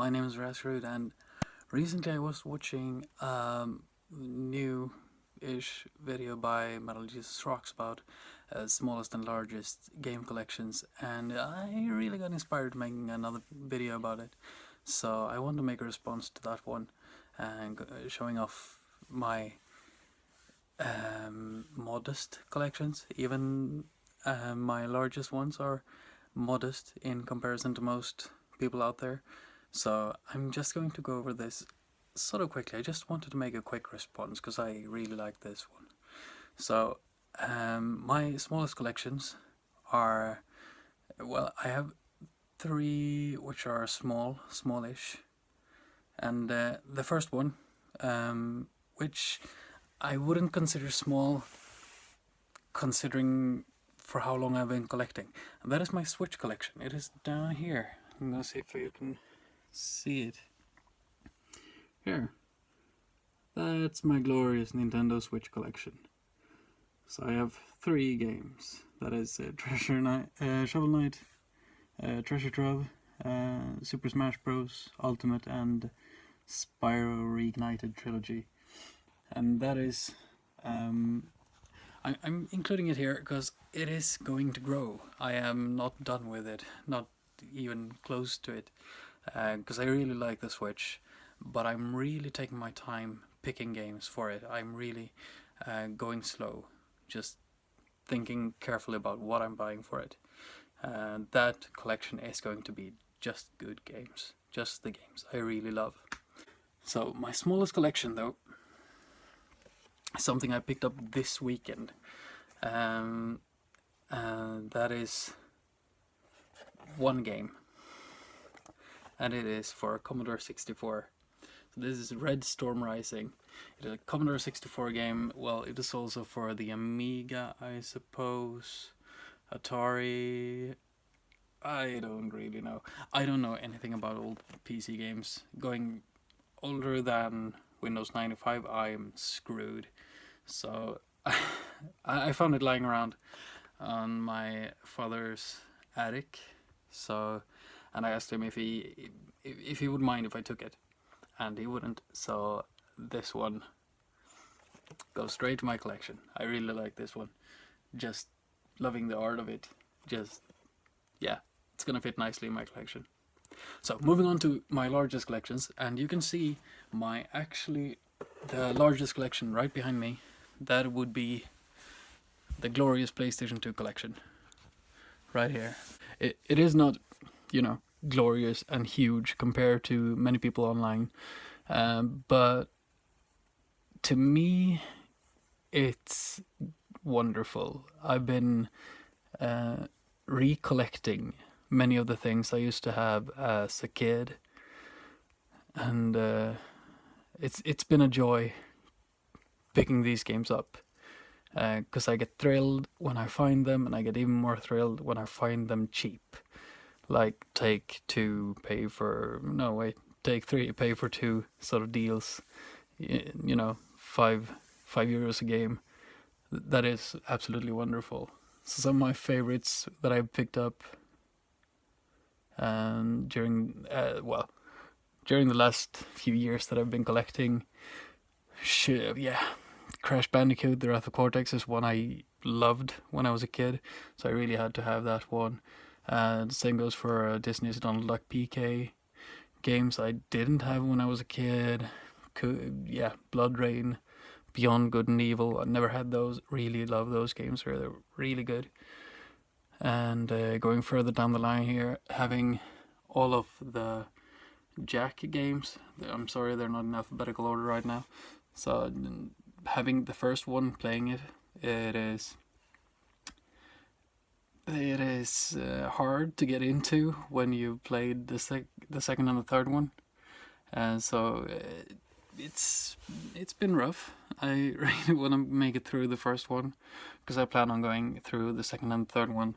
my name is Rasrud, and recently I was watching new-ish video by MetalJesusRocks about smallest and largest game collections, and I really got inspired making another video about it. So I want to make a response to that one and showing off my modest collections. Even my largest ones are modest in comparison to most people out there. So I'm just going to go over this sort of quickly. I just wanted to make a quick response because I really like this one. So my smallest collections are, well, I have three which are smallish, and the first one, which I wouldn't consider small considering for how long I've been collecting, and that is my Switch collection. It is down here. I'm gonna see if you can see it. Here. That's my glorious Nintendo Switch collection. So I have three games. That is Shovel Knight, Treasure Trove, Super Smash Bros. Ultimate, and Spyro Reignited Trilogy. And that is... I'm including it here because it is going to grow. I am not done with it, not even close to it, because I really like the Switch, but I'm really taking my time picking games for it. I'm really going slow, just thinking carefully about what I'm buying for it. That collection is going to be just good games, just the games I really love. So my smallest collection, though, something I picked up this weekend. That is one game, and it is for Commodore 64. So this is Red Storm Rising. It is a Commodore 64 game. Well, it is also for the Amiga, I suppose. Atari. I don't really know. I don't know anything about old PC games. Going older than Windows 95, I'm screwed. So I found it lying around on my father's attic. So, and I asked him if he would mind if I took it, and he wouldn't. So this one goes straight to my collection. I really like this one. Just loving the art of it. Just, yeah, it's gonna fit nicely in my collection. So moving on to my largest collections, and you can see the largest collection right behind me. That would be the glorious PlayStation 2 collection right here. It is not, glorious and huge compared to many people online, but to me it's wonderful. I've been recollecting many of the things I used to have as a kid, and it's been a joy picking these games up, because I get thrilled when I find them, and I get even more thrilled when I find them cheap. Like Take 3, pay for 2 sort of deals, €5 a game. That is absolutely wonderful. So some of my favorites that I picked up during the last few years that I've been collecting, Crash Bandicoot, The Wrath of Cortex is one I loved when I was a kid, so I really had to have that one. The same goes for Disney's Donald Duck PK. Games I didn't have when I was a kid. Blood Rain, Beyond Good and Evil. I never had those. Really love those games. They're really good. And going further down the line here, having all of the Jack games. I'm sorry, they're not in alphabetical order right now. So having the first one, playing it, it is hard to get into when you've played the second and the third one, and so it's been rough. I really want to make it through the first one because I plan on going through the second and third one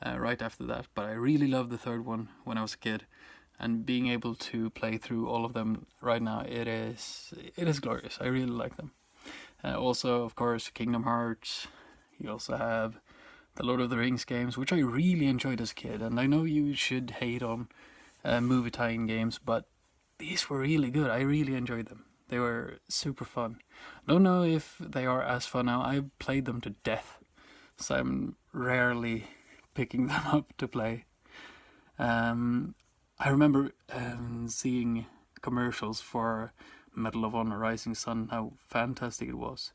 right after that. But I really loved the third one when I was a kid, and being able to play through all of them right now, it is glorious. I really like them. Also, of course, Kingdom Hearts. You also have the Lord of the Rings games, which I really enjoyed as a kid. And I know you should hate on movie tie-in games, but these were really good. I really enjoyed them. They were super fun. Don't know if they are as fun now. I played them to death, so I'm rarely picking them up to play. I remember seeing commercials for Medal of Honor Rising Sun, how fantastic it was.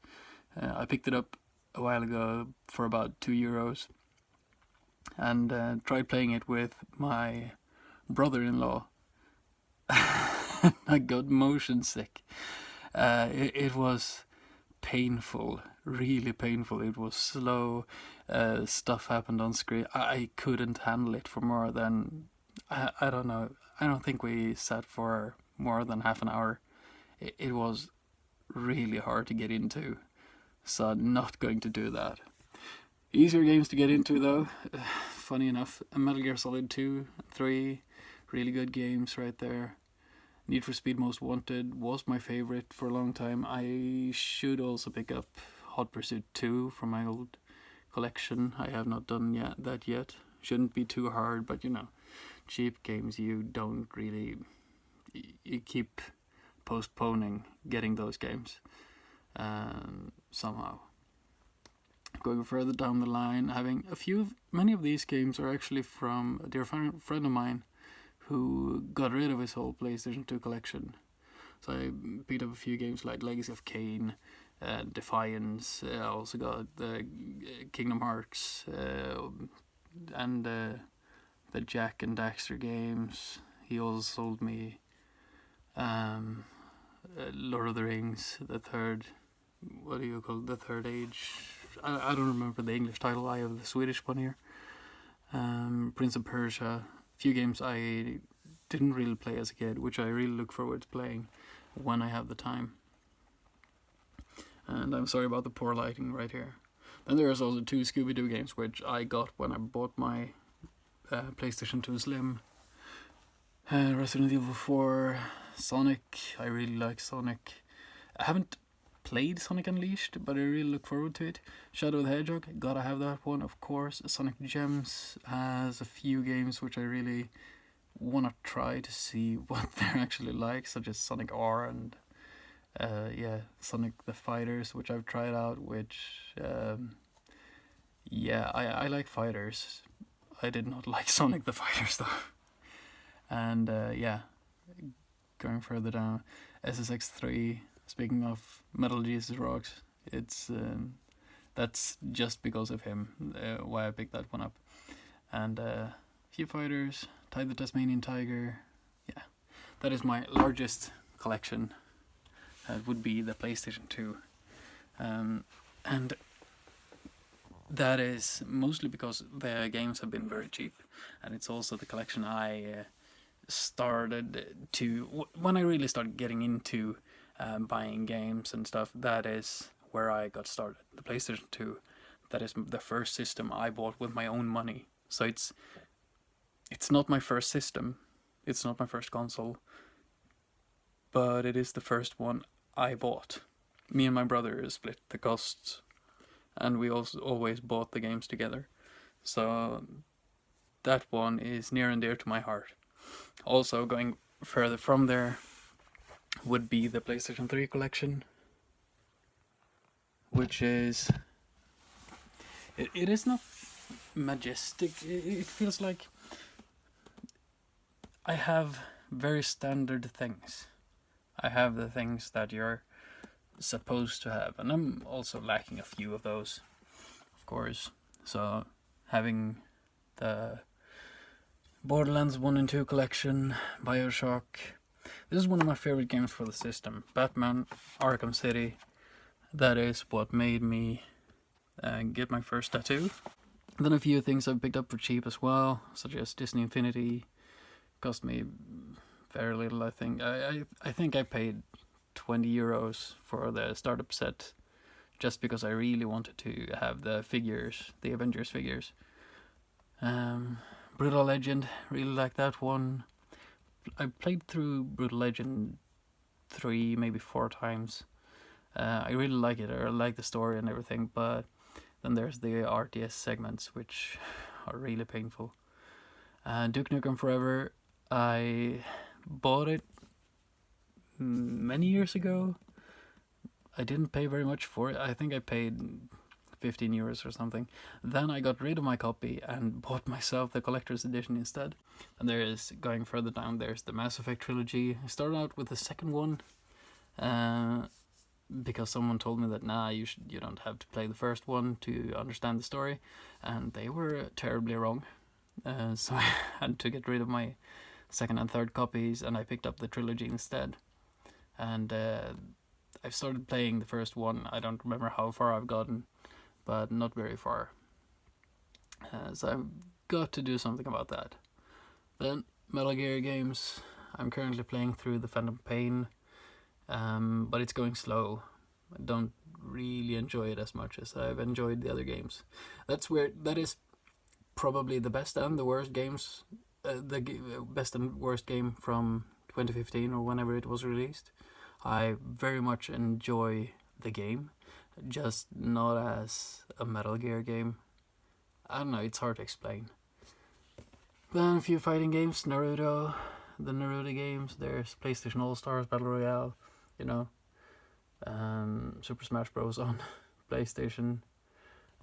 I picked it up a while ago for about €2 and tried playing it with my brother-in-law. I got motion sick. It was painful, really painful. It was slow. Stuff happened on screen. I couldn't handle it for more than, I don't know. I don't think we sat for more than half an hour. It was really hard to get into, so not going to do that. Easier games to get into though. Funny enough, Metal Gear Solid 2, 3, really good games right there. Need for Speed Most Wanted was my favorite for a long time. I should also pick up Hot Pursuit 2 from my old collection. I have not done that yet. Shouldn't be too hard, but you know, cheap games you don't really... You keep postponing getting those games somehow. Going further down the line, many of these games are actually from a dear friend of mine who got rid of his whole PlayStation 2 collection. So I picked up a few games like Legacy of Kain, Defiance. I also got the Kingdom Hearts and the Jack and Daxter games. He also sold me Lord of the Rings, the third age. I don't remember the English title. I have the Swedish one here. Prince of Persia. Few games I didn't really play as a kid, which I really look forward to playing when I have the time. And I'm sorry about the poor lighting right here. Then there's also 2 Scooby-Doo games, which I got when I bought my PlayStation 2 Slim. Resident Evil 4, Sonic. I really like Sonic. I haven't played Sonic Unleashed, but I really look forward to it. Shadow the Hedgehog, gotta have that one, of course. Sonic Gems has a few games which I really want to try to see what they're actually like, such as Sonic R and Sonic the Fighters, which I've tried out, which I like fighters. I did not like Sonic the Fighters though. And going further down, SSX3. Speaking of MetalJesusRocks, it's that's just because of him why I picked that one up. And few fighters, Tide the Tasmanian Tiger. Yeah, that is my largest collection. It would be the PlayStation 2, and that is mostly because the games have been very cheap, and it's also the collection I started to when I really started getting into buying games and stuff. That is where I got started. The PlayStation 2, that is the first system I bought with my own money. So it's not my first system, it's not my first console, but it is the first one I bought. Me and my brother split the costs, and we also always bought the games together. So that one is near and dear to my heart. Also, going further from there would be the PlayStation 3 collection, which is... It is not majestic. It feels like I have very standard things. I have the things that you're supposed to have, and I'm also lacking a few of those, of course. So having the Borderlands 1 and 2 collection, Bioshock. This is one of my favorite games for the system. Batman, Arkham City. That is what made me get my first tattoo. Then a few things I've picked up for cheap as well, such as Disney Infinity. Cost me very little, I think. I think I paid €20 for the startup set, just because I really wanted to have the figures, the Avengers figures. Brutal Legend, really like that one. I played through Brutal Legend 3, maybe 4 times. I really like it. I like the story and everything, but then there's the RTS segments, which are really painful. Duke Nukem Forever, I bought it many years ago. I didn't pay very much for it. I think I paid 15 euros or something. Then I got rid of my copy and bought myself the collector's edition instead. And there is, going further down, there's the Mass Effect trilogy. I started out with the second one because someone told me that you don't have to play the first one to understand the story, and they were terribly wrong. So I had to get rid of my second and third copies, and I picked up the trilogy instead. And I've started playing the first one. I don't remember how far I've gotten, but not very far. So I've got to do something about that. Then Metal Gear games. I'm currently playing through the Phantom Pain, but it's going slow. I don't really enjoy it as much as I've enjoyed the other games. That's weird. That is probably the best and the worst games. Best and worst game from 2015 or whenever it was released. I very much enjoy the game, just not as a Metal Gear game. I don't know, it's hard to explain. Then a few fighting games, the Naruto games, there's PlayStation All-Stars, Battle Royale, Super Smash Bros. On PlayStation.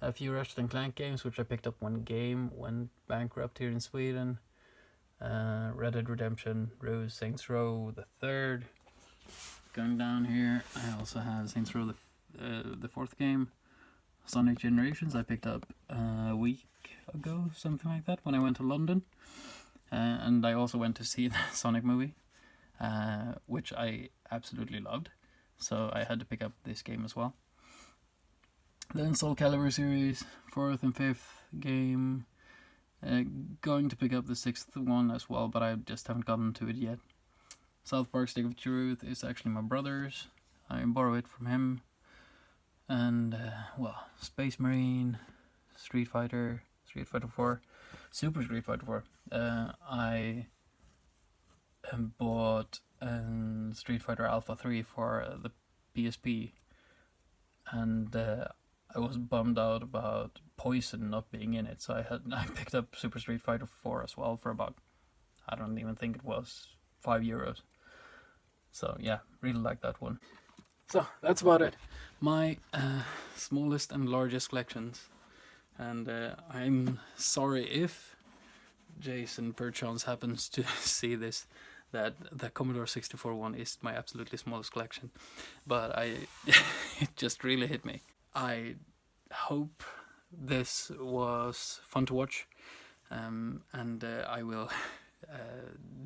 A few Ratchet & Clank games, which I picked up when game went bankrupt here in Sweden. Red Dead Redemption, Rose, Saints Row the third. Going down here, I also have Saints Row the fourth game. Sonic Generations I picked up a week ago, something like that, when I went to London. And I also went to see the Sonic movie, which I absolutely loved. So I had to pick up this game as well. Then Soul Calibur series, 4th and 5th game. Going to pick up the 6th one as well, but I just haven't gotten to it yet. South Park Stick of Truth is actually my brother's. I borrow it from him. And, Space Marine, Street Fighter 4, Super Street Fighter 4. I bought Street Fighter Alpha 3 for the PSP. And I was bummed out about Poison not being in it, so I picked up Super Street Fighter 4 as well for about, I don't even think it was, 5 euros. So yeah, really like that one. So that's about it. My smallest and largest collections. And I'm sorry if Jason perchance happens to see this, that the Commodore 64 one is my absolutely smallest collection. But it just really hit me. I hope this was fun to watch, and I will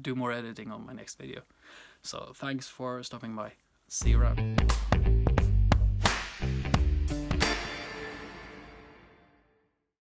do more editing on my next video. So thanks for stopping by. See you around.